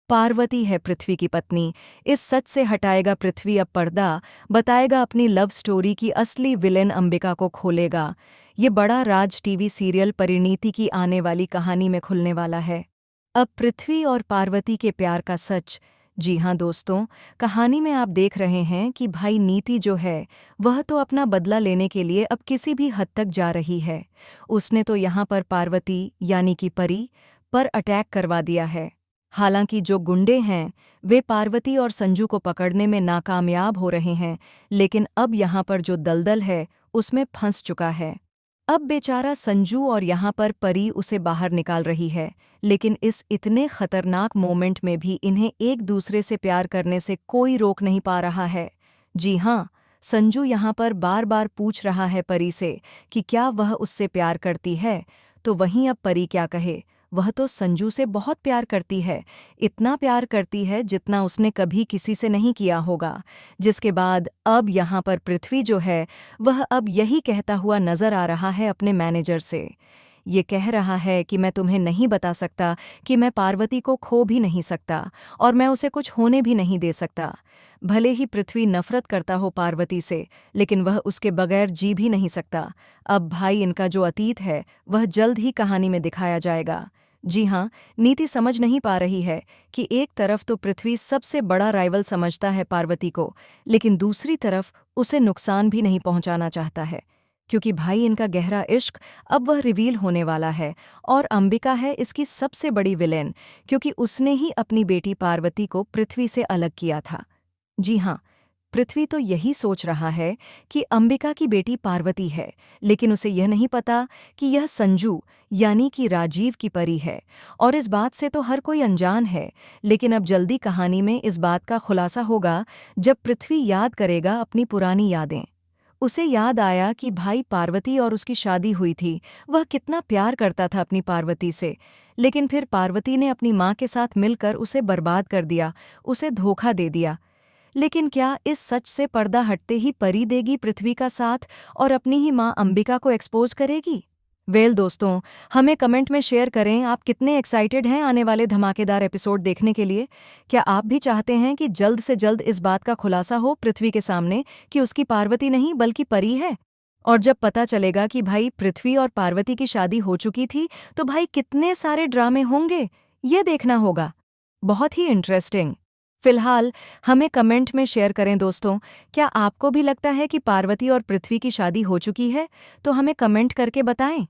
पार्वती है पृथ्वी की पत्नी। इस सच से हटाएगा पृथ्वी अब पर्दा, बताएगा अपनी लव स्टोरी की असली विलेन अंबिका को खोलेगा। ये बड़ा राज टीवी सीरियल परिणीति की आने वाली कहानी में खुलने वाला है। अब पृथ्वी और पार्वती के प्यार का सच। जी हाँ दोस्तों, कहानी में आप देख रहे हैं कि भाई नीति जो है वह तो अपना बदला लेने के लिए अब किसी भी हद तक जा रही है। उसने तो यहाँ पर पार्वती यानी कि परी पर अटैक करवा दिया है। हालांकि जो गुंडे हैं वे पार्वती और संजू को पकड़ने में नाकामयाब हो रहे हैं, लेकिन अब यहाँ पर जो दलदल है उसमें फंस चुका है। अब बेचारा संजू और यहाँ पर परी उसे बाहर निकाल रही है, लेकिन इस इतने खतरनाक मोमेंट में भी इन्हें एक दूसरे से प्यार करने से कोई रोक नहीं पा रहा है। जी हाँ, संजू यहाँ पर बार बार पूछ रहा है परी से कि क्या वह उससे प्यार करती है, तो वहीं अब परी क्या कहे। वह तो संजू से बहुत प्यार करती है, इतना प्यार करती है जितना उसने कभी किसी से नहीं किया होगा। जिसके बाद अब यहाँ पर पृथ्वी जो है वह अब यही कहता हुआ नजर आ रहा है अपने मैनेजर से। ये कह रहा है कि मैं तुम्हें नहीं बता सकता कि मैं पार्वती को खो भी नहीं सकता और मैं उसे कुछ होने भी नहीं दे सकता। भले ही पृथ्वी नफरत करता हो पार्वती से, लेकिन वह उसके बगैर जी भी नहीं सकता। अब भाई इनका जो अतीत है वह जल्द ही कहानी में दिखाया जाएगा। जी हाँ, नीति समझ नहीं पा रही है कि एक तरफ तो पृथ्वी सबसे बड़ा राइवल समझता है पार्वती को, लेकिन दूसरी तरफ उसे नुकसान भी नहीं पहुंचाना चाहता है, क्योंकि भाई इनका गहरा इश्क अब वह रिवील होने वाला है। और अंबिका है इसकी सबसे बड़ी विलेन, क्योंकि उसने ही अपनी बेटी पार्वती को पृथ्वी से अलग किया था। जी हाँ, पृथ्वी तो यही सोच रहा है कि अंबिका की बेटी पार्वती है, लेकिन उसे यह नहीं पता कि यह संजू यानी कि राजीव की परी है। और इस बात से तो हर कोई अनजान है, लेकिन अब जल्दी कहानी में इस बात का खुलासा होगा जब पृथ्वी याद करेगा अपनी पुरानी यादें। उसे याद आया कि भाई पार्वती और उसकी शादी हुई थी, वह कितना प्यार करता था अपनी पार्वती से, लेकिन फिर पार्वती ने अपनी माँ के साथ मिलकर उसे बर्बाद कर दिया, उसे धोखा दे दिया। लेकिन क्या इस सच से पर्दा हटते ही परी देगी पृथ्वी का साथ और अपनी ही माँ अंबिका को एक्सपोज करेगी? दोस्तों, हमें कमेंट में शेयर करें आप कितने एक्साइटेड हैं आने वाले धमाकेदार एपिसोड देखने के लिए। क्या आप भी चाहते हैं कि जल्द से जल्द इस बात का खुलासा हो पृथ्वी के सामने कि उसकी पार्वती नहीं बल्कि परी है? और जब पता चलेगा कि भाई पृथ्वी और पार्वती की शादी हो चुकी थी, तो भाई कितने सारे ड्रामे होंगे, ये देखना होगा। बहुत ही इंटरेस्टिंग। फिलहाल हमें कमेंट में शेयर करें दोस्तों, क्या आपको भी लगता है कि पार्वती और पृथ्वी की शादी हो चुकी है? तो हमें कमेंट करके बताएं।